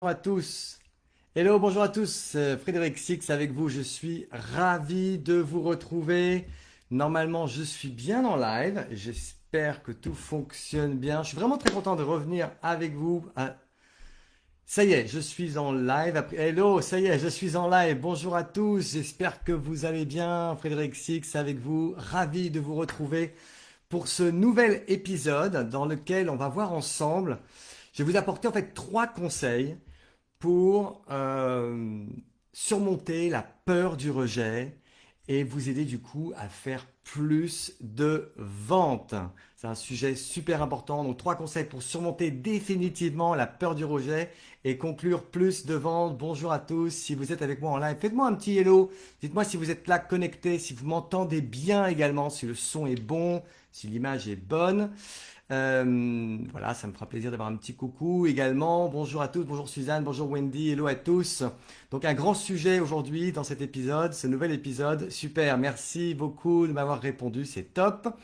Bonjour à tous. Hello, bonjour à tous. Frédéric Six avec vous. Je suis ravi de vous retrouver. Normalement, je suis bien en live. J'espère que tout fonctionne bien. Je suis vraiment très content de revenir avec vous. Ça y est, je suis en live. Hello, ça y est, je suis en live. Bonjour à tous. J'espère que vous allez bien. Frédéric Six avec vous. Ravi de vous retrouver pour ce nouvel épisode dans lequel on va voir ensemble. Je vais vous apporter en fait trois conseils pour surmonter la peur du rejet et vous aider du coup à faire plus de ventes. C'est un sujet super important. Donc trois conseils pour surmonter définitivement la peur du rejet et conclure plus de ventes. Bonjour à tous. Si vous êtes avec moi en live, faites-moi un petit hello. Dites-moi si vous êtes là connecté, si vous m'entendez bien également, si le son est bon, si l'image est bonne. Voilà, ça me fera plaisir d'avoir un petit coucou également. Bonjour à tous, bonjour Suzanne, bonjour Wendy, hello à tous. Donc un grand sujet aujourd'hui dans cet épisode, ce nouvel épisode. Super, merci beaucoup de m'avoir répondu, c'est top.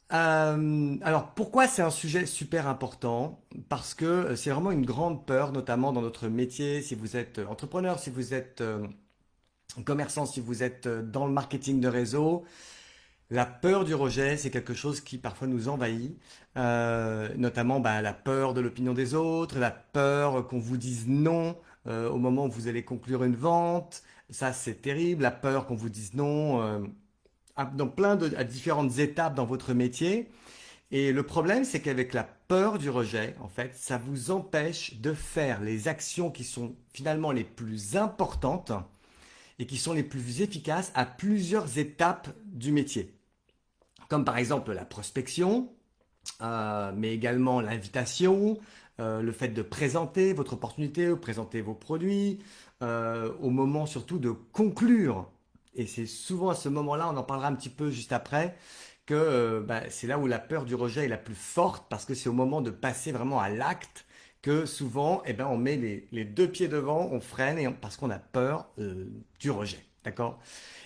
Alors pourquoi c'est un sujet super important? Parce que c'est vraiment une grande peur, notamment dans notre métier, si vous êtes entrepreneur, si vous êtes commerçant, si vous êtes dans le marketing de réseau. La peur du rejet, c'est quelque chose qui parfois nous envahit, notamment la peur de l'opinion des autres, la peur qu'on vous dise non au moment où vous allez conclure une vente. Ça, c'est terrible. La peur qu'on vous dise non dans à différentes étapes dans votre métier. Et le problème, c'est qu'avec la peur du rejet, en fait, ça vous empêche de faire les actions qui sont finalement les plus importantes et qui sont les plus efficaces à plusieurs étapes du métier comme par exemple la prospection, mais également l'invitation, le fait de présenter votre opportunité, présenter vos produits, au moment surtout de conclure. Et c'est souvent à ce moment-là, on en parlera un petit peu juste après, que c'est là où la peur du rejet est la plus forte, parce que c'est au moment de passer vraiment à l'acte que souvent, on met les deux pieds devant, on freine parce qu'on a peur du rejet. D'accord?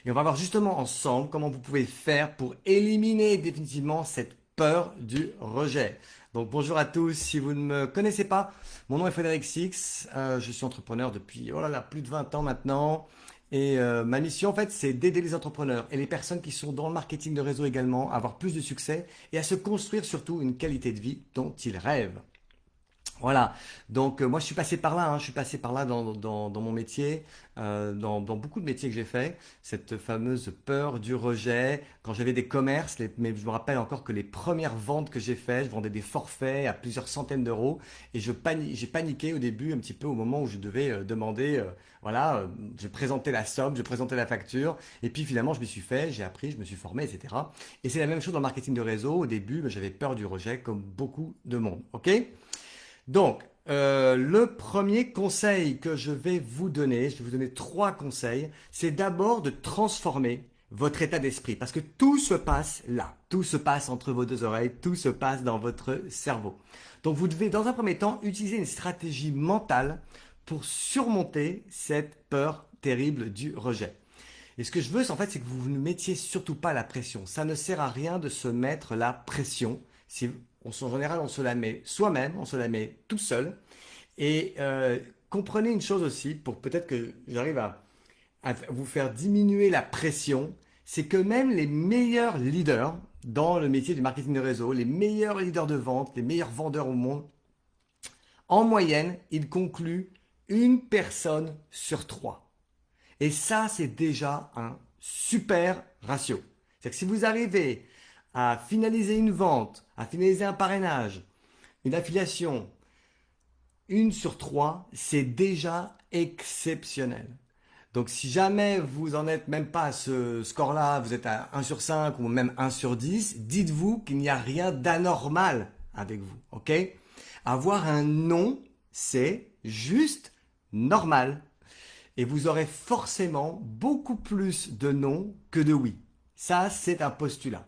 Et on va voir justement ensemble comment vous pouvez faire pour éliminer définitivement cette peur du rejet. Donc bonjour à tous, si vous ne me connaissez pas, mon nom est Frédéric Six, je suis entrepreneur depuis oh là là, plus de 20 ans maintenant. Et ma mission en fait c'est d'aider les entrepreneurs et les personnes qui sont dans le marketing de réseau également à avoir plus de succès et à se construire surtout une qualité de vie dont ils rêvent. Voilà, donc moi je suis passé par là, hein. Je suis passé par là dans mon métier, dans beaucoup de métiers que j'ai fait, cette fameuse peur du rejet, quand j'avais des commerces, mais je me rappelle encore que les premières ventes que j'ai faites, je vendais des forfaits à plusieurs centaines d'euros et j'ai paniqué au début un petit peu au moment où je devais demander, voilà, je présentais la somme, je présentais la facture et puis finalement je m'y suis fait, j'ai appris, je me suis formé, etc. Et c'est la même chose dans le marketing de réseau, au début j'avais peur du rejet comme beaucoup de monde, ok? Donc, le premier conseil que je vais vous donner, je vais vous donner trois conseils, c'est d'abord de transformer votre état d'esprit. Parce que tout se passe là. Tout se passe entre vos deux oreilles, tout se passe dans votre cerveau. Donc, vous devez, dans un premier temps, utiliser une stratégie mentale pour surmonter cette peur terrible du rejet. Et ce que je veux, c'est que vous ne mettiez surtout pas la pression. Ça ne sert à rien de se mettre la pression. Si, en général, on se la met soi-même, on se la met tout seul. Et comprenez une chose aussi, pour peut-être que j'arrive à vous faire diminuer la pression, c'est que même les meilleurs leaders dans le métier du marketing de réseau, les meilleurs leaders de vente, les meilleurs vendeurs au monde, en moyenne, ils concluent une personne sur trois. Et ça, c'est déjà un super ratio. C'est-à-dire que si vous arrivez à finaliser une vente, à finaliser un parrainage, une affiliation, une sur trois, c'est déjà exceptionnel. Donc si jamais vous en êtes même pas à ce score-là, vous êtes à 1 sur 5 ou même 1 sur 10, dites-vous qu'il n'y a rien d'anormal avec vous, ok? Avoir un non, c'est juste normal. Et vous aurez forcément beaucoup plus de non que de oui. Ça, c'est un postulat.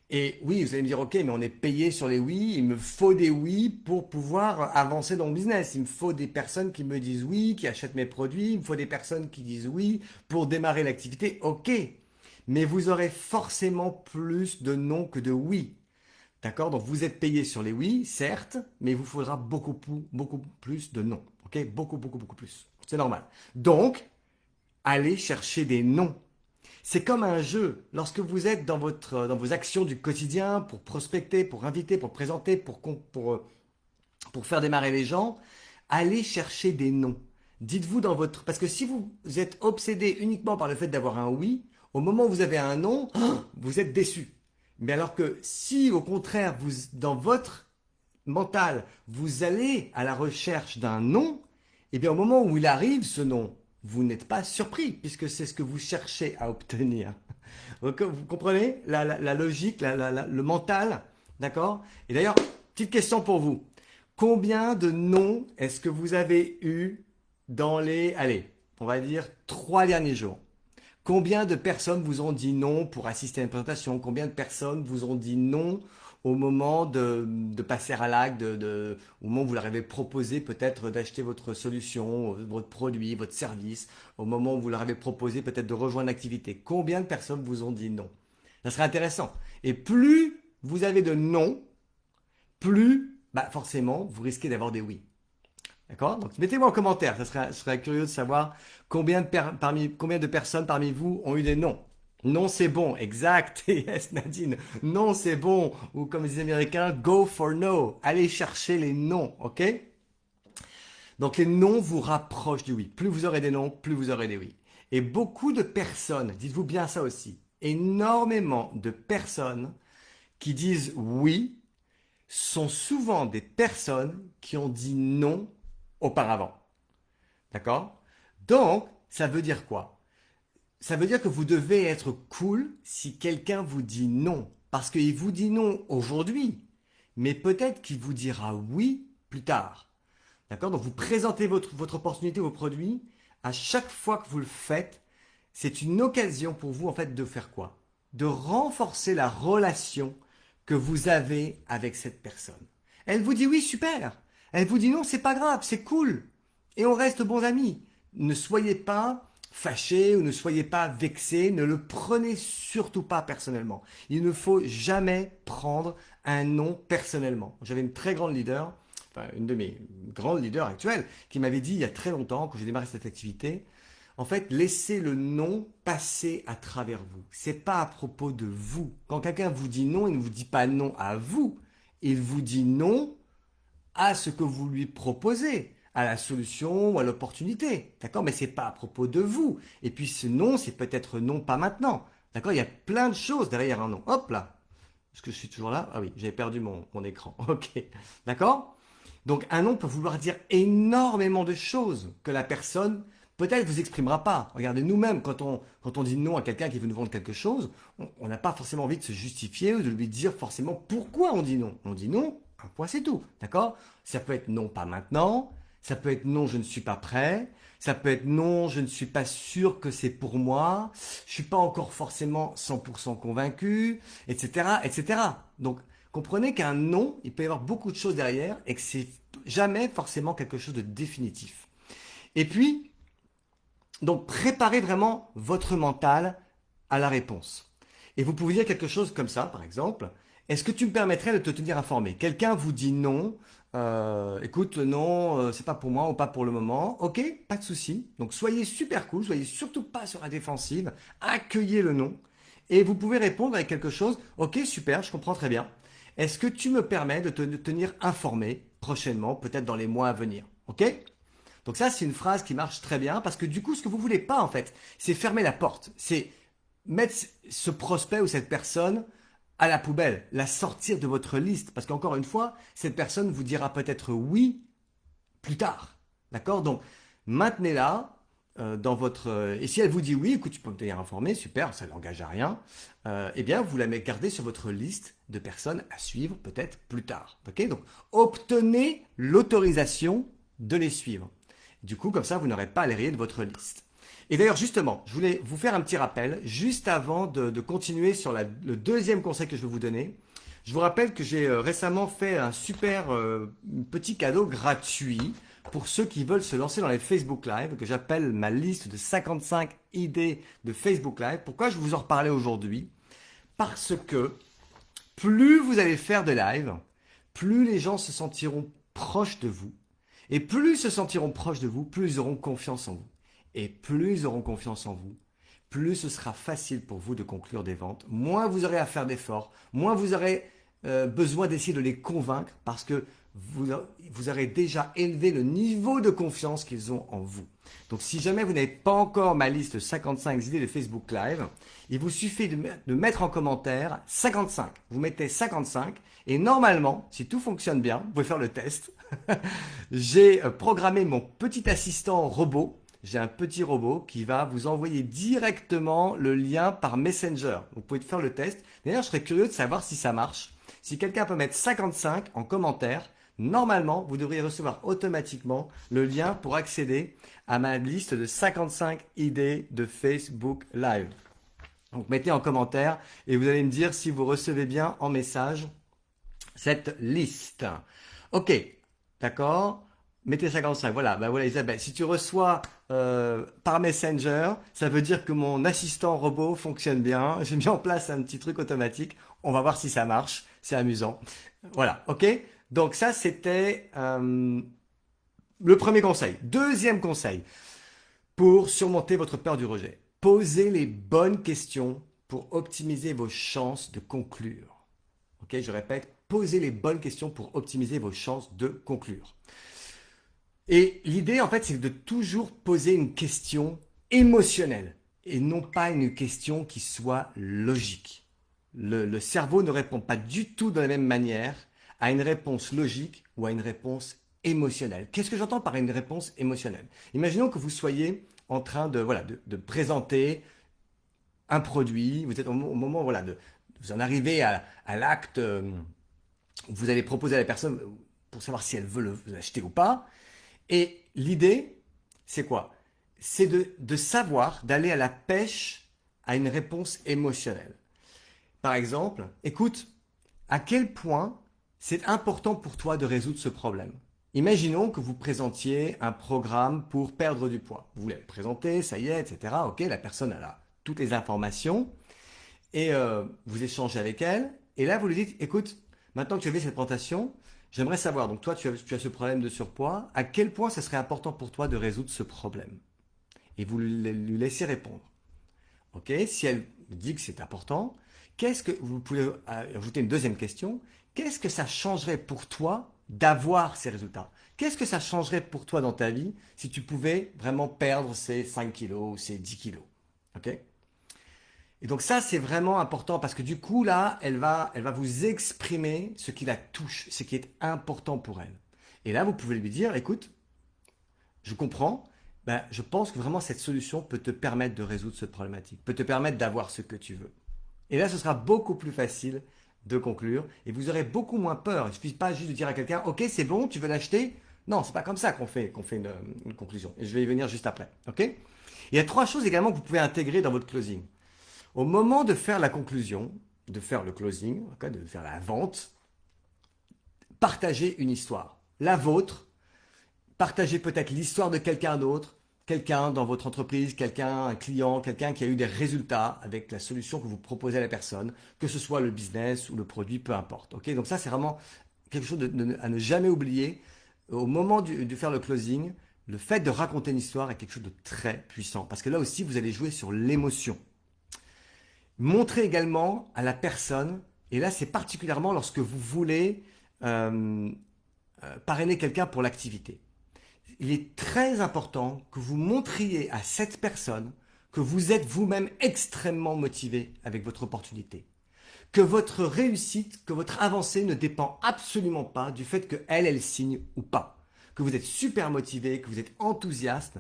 Et oui, vous allez me dire, ok, mais on est payé sur les oui, il me faut des oui pour pouvoir avancer dans le business. Il me faut des personnes qui me disent oui, qui achètent mes produits, il me faut des personnes qui disent oui pour démarrer l'activité. Ok, mais vous aurez forcément plus de non que de oui. D'accord? Donc vous êtes payé sur les oui, certes, mais il vous faudra beaucoup plus de non. ok? Beaucoup, beaucoup, beaucoup plus. C'est normal. Donc, allez chercher des noms. C'est comme un jeu. Lorsque vous êtes dans vos actions du quotidien pour prospecter, pour inviter, pour présenter, pour faire démarrer les gens, allez chercher des noms. Dites-vous dans votre... Parce que si vous êtes obsédé uniquement par le fait d'avoir un oui, au moment où vous avez un non, vous êtes déçu. Mais alors que si au contraire, dans votre mental, vous allez à la recherche d'un non, eh bien au moment où il arrive ce non, vous n'êtes pas surpris puisque c'est ce que vous cherchez à obtenir. Donc, vous comprenez la logique, le mental, d'accord? Et d'ailleurs, petite question pour vous. Combien de noms est-ce que vous avez eu dans les, allez, on va dire 3 derniers jours? Combien de personnes vous ont dit non pour assister à une présentation? Combien de personnes vous ont dit non au moment de passer à l'acte, au moment où vous leur avez proposé peut-être d'acheter votre solution, votre produit, votre service, au moment où vous leur avez proposé peut-être de rejoindre l'activité? Combien de personnes vous ont dit non? Ça serait intéressant. Et plus vous avez de non, plus bah forcément vous risquez d'avoir des oui. D'accord? Donc mettez-moi en commentaire, je serais curieux de savoir combien de personnes parmi vous ont eu des noms. Non, c'est bon, exact. Yes, Nadine. Non, c'est bon. Ou comme disent les Américains, go for no. Allez chercher les noms, ok? Donc les noms vous rapprochent du oui. Plus vous aurez des noms, plus vous aurez des oui. Et beaucoup de personnes, dites-vous bien ça aussi, énormément de personnes qui disent oui sont souvent des personnes qui ont dit non auparavant. D'accord? Donc, ça veut dire quoi? Ça veut dire que vous devez être cool si quelqu'un vous dit non. Parce qu'il vous dit non aujourd'hui, mais peut-être qu'il vous dira oui plus tard. D'accord? Donc, vous présentez votre opportunité, vos produits. À chaque fois que vous le faites, c'est une occasion pour vous, en fait, de faire quoi? De renforcer la relation que vous avez avec cette personne. Elle vous dit oui, super. Elle vous dit non, c'est pas grave, c'est cool. Et on reste bons amis. Ne soyez pas fâchés ou ne soyez pas vexés. Ne le prenez surtout pas personnellement. Il ne faut jamais prendre un non personnellement. J'avais une très grande leader, enfin une de mes grandes leaders actuelles, qui m'avait dit il y a très longtemps, quand j'ai démarré cette activité, en fait, laissez le non passer à travers vous. C'est pas à propos de vous. Quand quelqu'un vous dit non, il ne vous dit pas non à vous. Il vous dit non à ce que vous lui proposez, à la solution ou à l'opportunité. D'accord? Mais c'est pas à propos de vous. Et puis ce non, c'est peut-être non pas maintenant. D'accord? Il y a plein de choses derrière un non. Hop là. Est-ce que je suis toujours là? Ah oui, j'avais perdu mon écran. Ok. D'accord? Donc un non peut vouloir dire énormément de choses que la personne peut-être vous exprimera pas. Regardez, nous-mêmes, quand on dit non à quelqu'un qui veut nous vendre quelque chose, on n'a pas forcément envie de se justifier ou de lui dire forcément pourquoi on dit non. On dit non, un point c'est tout. D'accord? Ça peut être non, pas maintenant. Ça peut être non, je ne suis pas prêt. Ça peut être non, je ne suis pas sûr que c'est pour moi. Je suis pas encore forcément 100% convaincu, etc., etc. Donc, comprenez qu'un non, il peut y avoir beaucoup de choses derrière et que c'est jamais forcément quelque chose de définitif. Et puis, donc, préparez vraiment votre mental à la réponse. Et vous pouvez dire quelque chose comme ça, par exemple. Est-ce que tu me permettrais de te tenir informé? Quelqu'un vous dit non. Écoute, non, c'est pas pour moi ou pas pour le moment. Ok, pas de souci. Donc, soyez super cool. Soyez surtout pas sur la défensive. Accueillez le non. Et vous pouvez répondre avec quelque chose. Ok, super, je comprends très bien. Est-ce que tu me permets de te tenir informé prochainement, peut-être dans les mois à venir? Ok? Donc ça, c'est une phrase qui marche très bien parce que du coup, ce que vous voulez pas, en fait, c'est fermer la porte. C'est mettre ce prospect ou cette personne à la poubelle, la sortir de votre liste. Parce qu'encore une fois, cette personne vous dira peut-être oui plus tard. D'accord? Donc, maintenez-la dans votre... et si elle vous dit oui, écoute, tu peux me tenir informé, super, ça n'engage à rien, eh bien, vous la gardez sur votre liste de personnes à suivre peut-être plus tard. Ok? Donc, obtenez l'autorisation de les suivre. Du coup, comme ça, vous n'aurez pas à les rayer de votre liste. Et d'ailleurs, justement, je voulais vous faire un petit rappel, juste avant de continuer sur le deuxième conseil que je vais vous donner. Je vous rappelle que j'ai récemment fait un super petit cadeau gratuit pour ceux qui veulent se lancer dans les Facebook Live, que j'appelle ma liste de 55 idées de Facebook Live. Pourquoi je vous en reparlais aujourd'hui? Parce que plus vous allez faire de live, plus les gens se sentiront proches de vous. Et plus ils se sentiront proches de vous, plus ils auront confiance en vous. Et plus ils auront confiance en vous, plus ce sera facile pour vous de conclure des ventes, moins vous aurez à faire d'efforts, moins vous aurez besoin d'essayer de les convaincre parce que vous aurez déjà élevé le niveau de confiance qu'ils ont en vous. Donc si jamais vous n'avez pas encore ma liste 55 idées de Facebook Live, il vous suffit de mettre en commentaire 55. Vous mettez 55 et normalement, si tout fonctionne bien, vous pouvez faire le test. J'ai programmé mon petit assistant robot. J'ai un petit robot qui va vous envoyer directement le lien par Messenger. Vous pouvez faire le test. D'ailleurs, je serais curieux de savoir si ça marche. Si quelqu'un peut mettre 55 en commentaire, normalement, vous devriez recevoir automatiquement le lien pour accéder à ma liste de 55 idées de Facebook Live. Donc, mettez en commentaire et vous allez me dire si vous recevez bien en message cette liste. Ok, d'accord. Mettez 55. Voilà, ben voilà Isabelle. Si tu reçois par Messenger, ça veut dire que mon assistant robot fonctionne bien. J'ai mis en place un petit truc automatique. On va voir si ça marche. C'est amusant. Voilà, ok. Donc ça, c'était le premier conseil. Deuxième conseil, pour surmonter votre peur du rejet. Posez les bonnes questions pour optimiser vos chances de conclure. Ok, je répète, posez les bonnes questions pour optimiser vos chances de conclure. Et l'idée, en fait, c'est de toujours poser une question émotionnelle et non pas une question qui soit logique. Le cerveau ne répond pas du tout de la même manière à une réponse logique ou à une réponse émotionnelle. Qu'est-ce que j'entends par une réponse émotionnelle? Imaginons que vous soyez en train de présenter un produit, vous êtes au moment vous en arrivez à l'acte où vous allez proposer à la personne pour savoir si elle veut l'acheter ou pas. Et l'idée, c'est quoi? C'est de savoir, d'aller à la pêche à une réponse émotionnelle. Par exemple, écoute, à quel point c'est important pour toi de résoudre ce problème? Imaginons que vous présentiez un programme pour perdre du poids. Vous l'avez présenté, ça y est, etc. Ok, la personne a toutes les informations et vous échangez avec elle. Et là, vous lui dites, écoute, maintenant que tu as vu cette présentation, j'aimerais savoir, donc toi, tu as ce problème de surpoids, à quel point ça serait important pour toi de résoudre ce problème? Et vous lui laissez répondre. Ok, si elle dit que c'est important, qu'est-ce que vous pouvez ajouter une deuxième question? Qu'est-ce que ça changerait pour toi d'avoir ces résultats? Qu'est-ce que ça changerait pour toi dans ta vie si tu pouvais vraiment perdre ces 5 kilos ou ces 10 kilos? Ok? Et donc ça, c'est vraiment important parce que du coup, là, elle va vous exprimer ce qui la touche, ce qui est important pour elle. Et là, vous pouvez lui dire, écoute, je comprends, ben, je pense que vraiment cette solution peut te permettre de résoudre cette problématique, peut te permettre d'avoir ce que tu veux. Et là, ce sera beaucoup plus facile de conclure et vous aurez beaucoup moins peur. Il ne suffit pas juste de dire à quelqu'un, ok, c'est bon, tu veux l'acheter? Non, c'est pas comme ça qu'on fait une conclusion. Et je vais y venir juste après. Ok? Il y a trois choses également que vous pouvez intégrer dans votre closing. Au moment de faire la conclusion, de faire le closing, okay, de faire la vente, partagez une histoire. La vôtre, partagez peut-être l'histoire de quelqu'un d'autre, quelqu'un dans votre entreprise, un client, quelqu'un qui a eu des résultats avec la solution que vous proposez à la personne, que ce soit le business ou le produit, peu importe. Okay, donc ça, c'est vraiment quelque chose à ne jamais oublier. Au moment de faire le closing, le fait de raconter une histoire est quelque chose de très puissant. Parce que là aussi, vous allez jouer sur l'émotion. Montrez également à la personne, et là c'est particulièrement lorsque vous voulez parrainer quelqu'un pour l'activité. Il est très important que vous montriez à cette personne que vous êtes vous-même extrêmement motivé avec votre opportunité. Que votre réussite, que votre avancée ne dépend absolument pas du fait qu'elle signe ou pas. Que vous êtes super motivé, que vous êtes enthousiaste.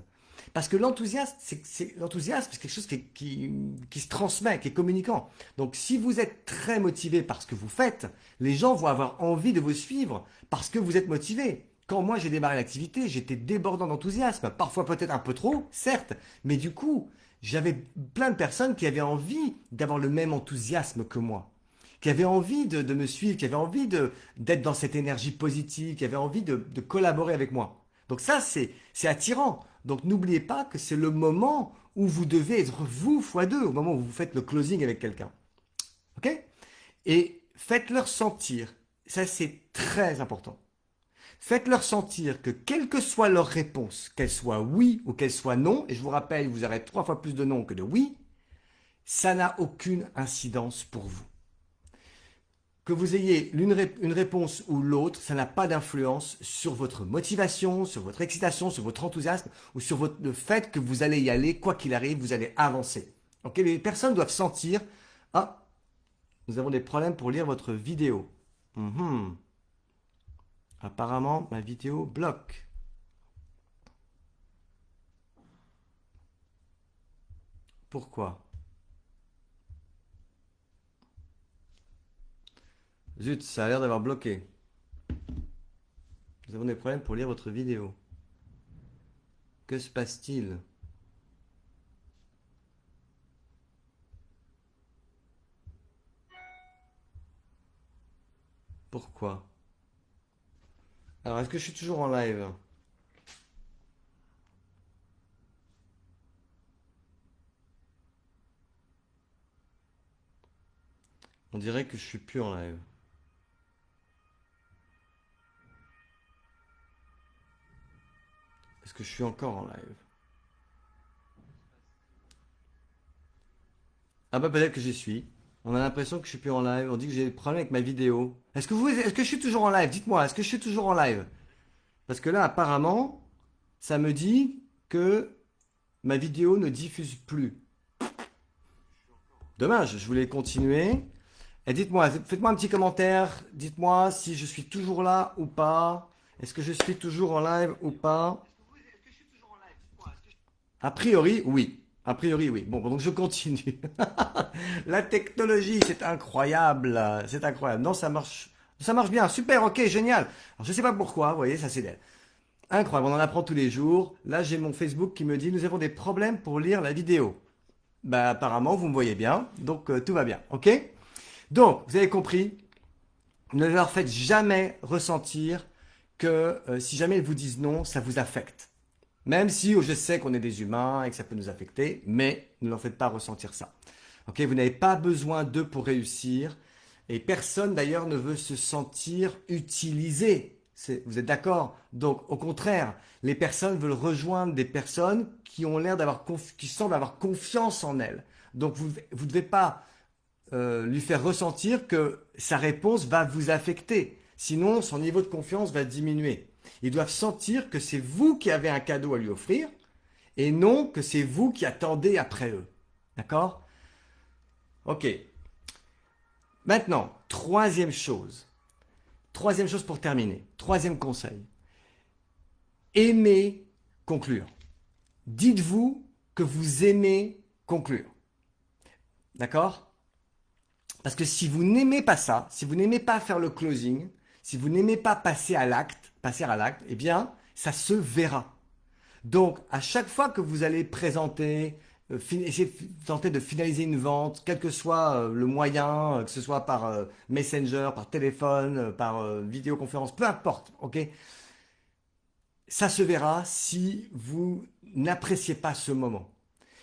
Parce que l'enthousiasme, c'est quelque chose qui se transmet, qui est communicant. Donc si vous êtes très motivé par ce que vous faites, les gens vont avoir envie de vous suivre parce que vous êtes motivé. Quand moi j'ai démarré l'activité, j'étais débordant d'enthousiasme, parfois peut-être un peu trop, certes, mais du coup, j'avais plein de personnes qui avaient envie d'avoir le même enthousiasme que moi, qui avaient envie de me suivre, qui avaient envie d'être dans cette énergie positive, qui avaient envie de collaborer avec moi. Donc ça, c'est attirant. Donc n'oubliez pas que c'est le moment où vous devez être vous fois deux, au moment où vous faites le closing avec quelqu'un. Ok? Et faites-leur sentir, ça c'est très important, Faites-leur sentir que quelle que soit leur réponse, qu'elle soit oui ou qu'elle soit non, et je vous rappelle, vous aurez 3 fois plus de non que de oui, ça n'a aucune incidence pour vous. Que vous ayez une réponse ou l'autre, ça n'a pas d'influence sur votre motivation, sur votre excitation, sur votre enthousiasme ou sur le fait que vous allez y aller, quoi qu'il arrive, vous allez avancer. Ok, les personnes doivent sentir, ah, nous avons des problèmes pour lire votre vidéo. Mhm. Apparemment, ma vidéo bloque. Pourquoi? Zut, ça a l'air d'avoir bloqué. Nous avons des problèmes pour lire votre vidéo. Que se passe-t-il? Pourquoi? Alors, est-ce que je suis toujours en live? On dirait que je suis plus en live. Est-ce que je suis encore en live? Ah bah peut-être que j'y suis. On a l'impression que je suis plus en live. On dit que j'ai des problèmes avec ma vidéo. Est-ce que je suis toujours en live? Dites-moi, est-ce que je suis toujours en live? Parce que là, apparemment, ça me dit que ma vidéo ne diffuse plus. Dommage, je voulais continuer. Et dites-moi, faites-moi un petit commentaire. Dites-moi si je suis toujours là ou pas. Est-ce que je suis toujours en live ou pas? A priori, oui. A priori, oui. Bon, donc je continue. La technologie, c'est incroyable. C'est incroyable. Non, ça marche. Ça marche bien. Super, ok, génial. Alors, je sais pas pourquoi, vous voyez, ça c'est d'elle. Incroyable, on en apprend tous les jours. Là, j'ai mon Facebook qui me dit, nous avons des problèmes pour lire la vidéo. Bah, apparemment, vous me voyez bien. Donc, tout va bien, ok? Donc, vous avez compris. Ne leur faites jamais ressentir que si jamais ils vous disent non, ça vous affecte. Même si je sais qu'on est des humains et que ça peut nous affecter, mais ne leur faites pas ressentir ça. Ok, vous n'avez pas besoin d'eux pour réussir. Et personne d'ailleurs ne veut se sentir utilisé. Vous êtes d'accord? Donc au contraire, les personnes veulent rejoindre des personnes qui ont l'air qui semblent avoir confiance en elles. Donc vous ne devez pas lui faire ressentir que sa réponse va vous affecter. Sinon, son niveau de confiance va diminuer. Ils doivent sentir que c'est vous qui avez un cadeau à lui offrir et non que c'est vous qui attendez après eux. D'accord? Ok. Maintenant, troisième chose. Troisième chose pour terminer. Troisième conseil. Aimez conclure. Dites-vous que vous aimez conclure. D'accord? Parce que si vous n'aimez pas ça, si vous n'aimez pas faire le closing, si vous n'aimez pas passer à l'acte, eh bien, ça se verra. Donc, à chaque fois que vous allez présenter, essayer de tenter de finaliser une vente, quel que soit le moyen, que ce soit par Messenger, par téléphone, par vidéoconférence, peu importe, ok? Ça se verra si vous n'appréciez pas ce moment.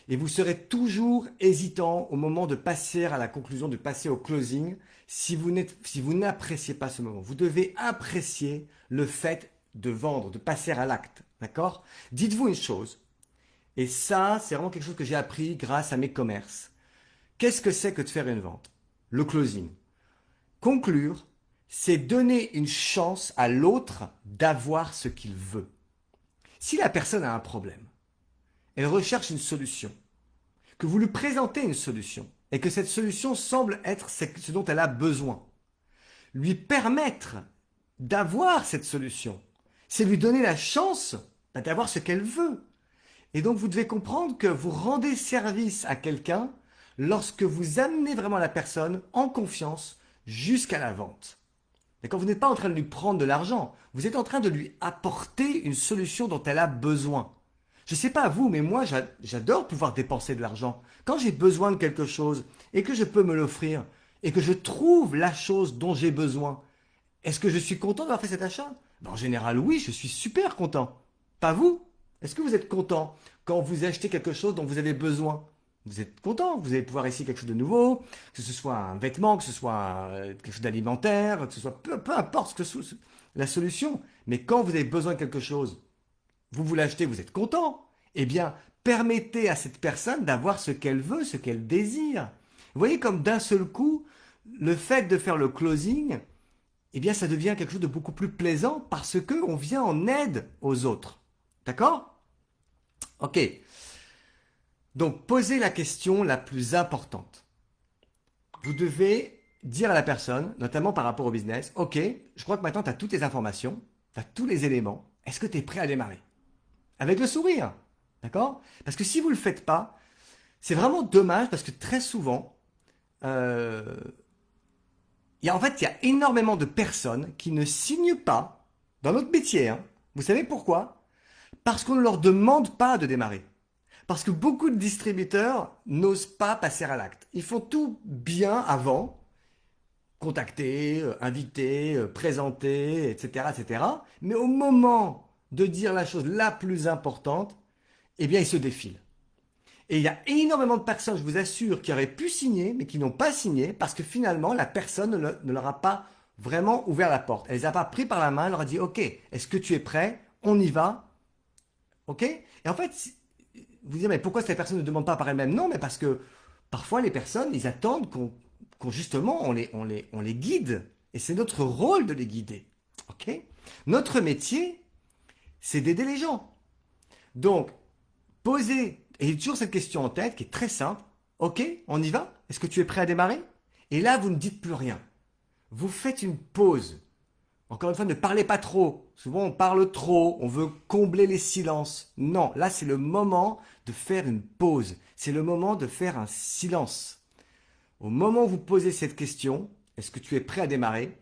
Et vous serez toujours hésitant au moment de passer à la conclusion, de passer au closing, si vous n'appréciez pas ce moment. Vous devez apprécier le fait de vendre, de passer à l'acte. D'accord? Dites-vous une chose, et ça, c'est vraiment quelque chose que j'ai appris grâce à mes commerces. Qu'est-ce que c'est que de faire une vente? Le closing. Conclure, c'est donner une chance à l'autre d'avoir ce qu'il veut. Si la personne a un problème, elle recherche une solution, que vous lui présentez une solution, et que cette solution semble être ce dont elle a besoin, lui permettre d'avoir cette solution, c'est lui donner la chance d'avoir ce qu'elle veut. Et donc vous devez comprendre que vous rendez service à quelqu'un lorsque vous amenez vraiment la personne en confiance jusqu'à la vente. D'accord? Vous n'êtes pas en train de lui prendre de l'argent, vous êtes en train de lui apporter une solution dont elle a besoin. Je ne sais pas vous, mais moi j'adore pouvoir dépenser de l'argent. Quand j'ai besoin de quelque chose et que je peux me l'offrir et que je trouve la chose dont j'ai besoin, est-ce que je suis content d'avoir fait cet achat? En général, oui, je suis super content. Pas vous? Est-ce que vous êtes content quand vous achetez quelque chose dont vous avez besoin? Vous êtes content, vous allez pouvoir essayer quelque chose de nouveau, que ce soit un vêtement, que ce soit quelque chose d'alimentaire, que ce soit peu importe ce que la solution. Mais quand vous avez besoin de quelque chose, vous l'achetez, vous êtes content. Eh bien, permettez à cette personne d'avoir ce qu'elle veut, ce qu'elle désire. Vous voyez comme d'un seul coup, le fait de faire le closing, eh bien, ça devient quelque chose de beaucoup plus plaisant parce qu'on vient en aide aux autres. D'accord? Ok. Donc, posez la question la plus importante. Vous devez dire à la personne, notamment par rapport au business, ok, je crois que maintenant tu as toutes les informations, tu as tous les éléments, est-ce que tu es prêt à démarrer? Avec le sourire, d'accord? Parce que si vous ne le faites pas, c'est vraiment dommage parce que très souvent, en fait, il y a énormément de personnes qui ne signent pas dans notre métier. Hein. Vous savez pourquoi? Parce qu'on ne leur demande pas de démarrer. Parce que beaucoup de distributeurs n'osent pas passer à l'acte. Ils font tout bien avant, contacter, inviter, présenter, etc., etc. Mais au moment de dire la chose la plus importante, eh bien, ils se défilent. Et il y a énormément de personnes, je vous assure, qui auraient pu signer, mais qui n'ont pas signé parce que finalement, la personne ne leur a pas vraiment ouvert la porte. Elle les a pas pris par la main, elle leur a dit, OK, est-ce que tu es prêt? On y va. OK? Et en fait, vous dites, mais pourquoi ces personnes ne demandent pas par elles-mêmes? Non, mais parce que parfois, les personnes, ils attendent qu'on justement, on les guide. Et c'est notre rôle de les guider. OK? Notre métier, c'est d'aider les gens. Donc, posez, et toujours cette question en tête qui est très simple. Ok, on y va? Est-ce que tu es prêt à démarrer? Et là, vous ne dites plus rien. Vous faites une pause. Encore une fois, ne parlez pas trop. Souvent, on parle trop, on veut combler les silences. Non, là, c'est le moment de faire une pause. C'est le moment de faire un silence. Au moment où vous posez cette question, est-ce que tu es prêt à démarrer?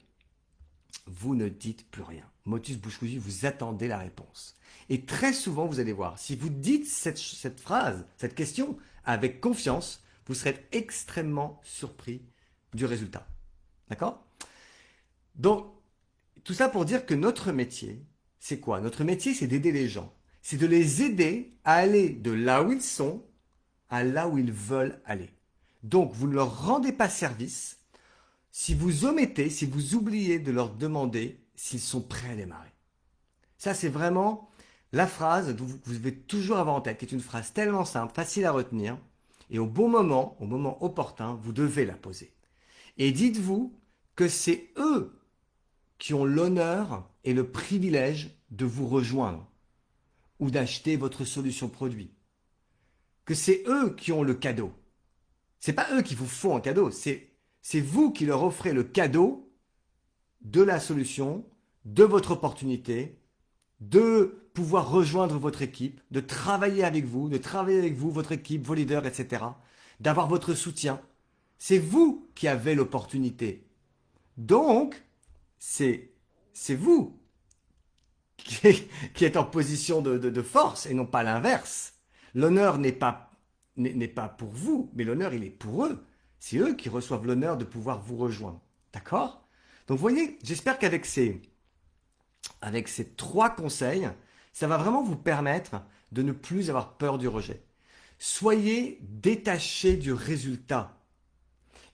Vous ne dites plus rien. Motus bouche cousue, vous attendez la réponse. Et très souvent, vous allez voir, si vous dites cette phrase, cette question avec confiance, vous serez extrêmement surpris du résultat. D'accord? Donc, tout ça pour dire que notre métier, c'est quoi? Notre métier, c'est d'aider les gens. C'est de les aider à aller de là où ils sont à là où ils veulent aller. Donc, vous ne leur rendez pas service si vous omettez, si vous oubliez de leur demander s'ils sont prêts à démarrer. Ça, c'est vraiment la phrase que vous devez toujours avoir en tête, qui est une phrase tellement simple, facile à retenir, et au bon moment, au moment opportun, vous devez la poser. Et dites-vous que c'est eux qui ont l'honneur et le privilège de vous rejoindre ou d'acheter votre solution produit. Que c'est eux qui ont le cadeau. C'est pas eux qui vous font un cadeau, c'est vous qui leur offrez le cadeau de la solution, de votre opportunité, de pouvoir rejoindre votre équipe, de travailler avec vous, votre équipe, vos leaders, etc. D'avoir votre soutien. C'est vous qui avez l'opportunité. Donc, c'est vous qui êtes en position de force et non pas l'inverse. L'honneur n'est pas pour vous, mais l'honneur, il est pour eux. C'est eux qui reçoivent l'honneur de pouvoir vous rejoindre. D'accord? Donc, vous voyez, j'espère qu'avec ces 3 conseils, ça va vraiment vous permettre de ne plus avoir peur du rejet. Soyez détaché du résultat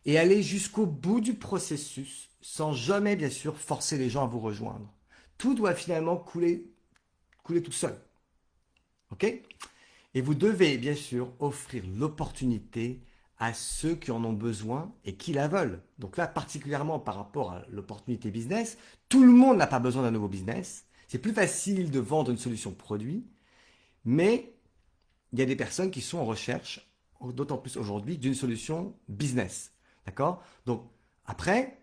et allez jusqu'au bout du processus sans jamais, bien sûr, forcer les gens à vous rejoindre. Tout doit finalement couler tout seul. OK? Et vous devez, bien sûr, offrir l'opportunité à ceux qui en ont besoin et qui la veulent. Donc là, particulièrement par rapport à l'opportunité business, tout le monde n'a pas besoin d'un nouveau business. C'est plus facile de vendre une solution produit, mais il y a des personnes qui sont en recherche, d'autant plus aujourd'hui, d'une solution business. D'accord? Donc après,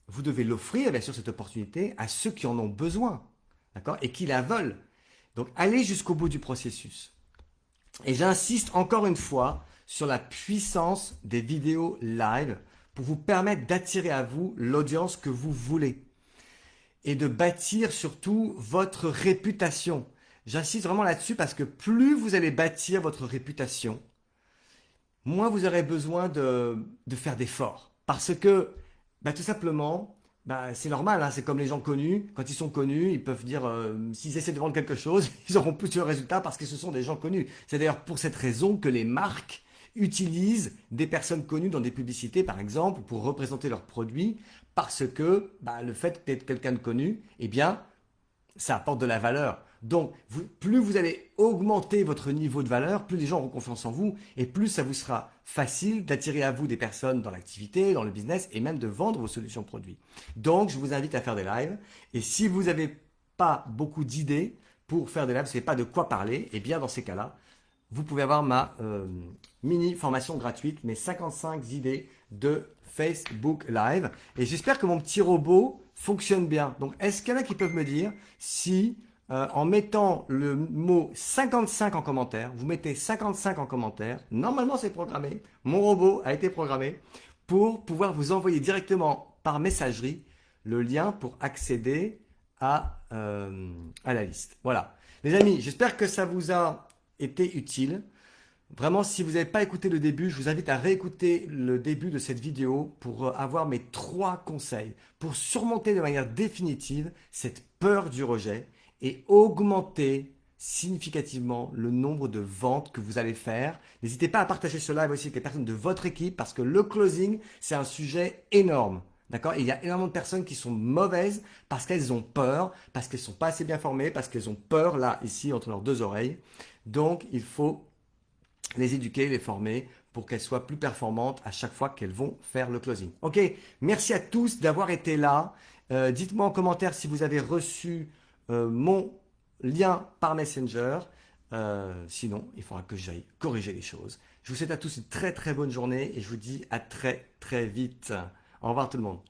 vous devez l'offrir, bien sûr, cette opportunité à ceux qui en ont besoin. D'accord? Et qui la veulent. Donc allez jusqu'au bout du processus. Et j'insiste encore une fois sur la puissance des vidéos live pour vous permettre d'attirer à vous l'audience que vous voulez et de bâtir surtout votre réputation. J'insiste vraiment là-dessus parce que plus vous allez bâtir votre réputation, moins vous aurez besoin de faire d'efforts. Parce que, tout simplement, c'est normal, hein, c'est comme les gens connus. Quand ils sont connus, ils peuvent dire, s'ils essaient de vendre quelque chose, ils auront plus de résultats parce que ce sont des gens connus. C'est d'ailleurs pour cette raison que les marques utilisent des personnes connues dans des publicités, par exemple, pour représenter leurs produits, parce que le fait d'être quelqu'un de connu, eh bien, ça apporte de la valeur. Donc, plus vous allez augmenter votre niveau de valeur, plus les gens auront confiance en vous et plus ça vous sera facile d'attirer à vous des personnes dans l'activité, dans le business et même de vendre vos solutions produits. Donc, je vous invite à faire des lives et si vous n'avez pas beaucoup d'idées pour faire des lives, vous ne savez pas de quoi parler, eh bien dans ces cas-là, vous pouvez avoir ma mini formation gratuite, mes 55 idées de Facebook Live. Et j'espère que mon petit robot fonctionne bien. Donc, est-ce qu'il y en a qui peuvent me dire si, en mettant le mot 55 en commentaire, vous mettez 55 en commentaire, normalement c'est programmé, mon robot a été programmé pour pouvoir vous envoyer directement par messagerie le lien pour accéder à la liste. Voilà. Les amis, j'espère que ça vous a été utile. Vraiment, si vous n'avez pas écouté le début, je vous invite à réécouter le début de cette vidéo pour avoir mes 3 conseils pour surmonter de manière définitive cette peur du rejet et augmenter significativement le nombre de ventes que vous allez faire. N'hésitez pas à partager ce live aussi avec les personnes de votre équipe parce que le closing, c'est un sujet énorme. D'accord? Il y a énormément de personnes qui sont mauvaises parce qu'elles ont peur, parce qu'elles ne sont pas assez bien formées, parce qu'elles ont peur là, ici, entre leurs 2 oreilles. Donc, il faut les éduquer, les former pour qu'elles soient plus performantes à chaque fois qu'elles vont faire le closing. Ok, merci à tous d'avoir été là. Dites-moi en commentaire si vous avez reçu mon lien par Messenger. Sinon, il faudra que j'aille corriger les choses. Je vous souhaite à tous une très très bonne journée et je vous dis à très très vite. Au revoir tout le monde.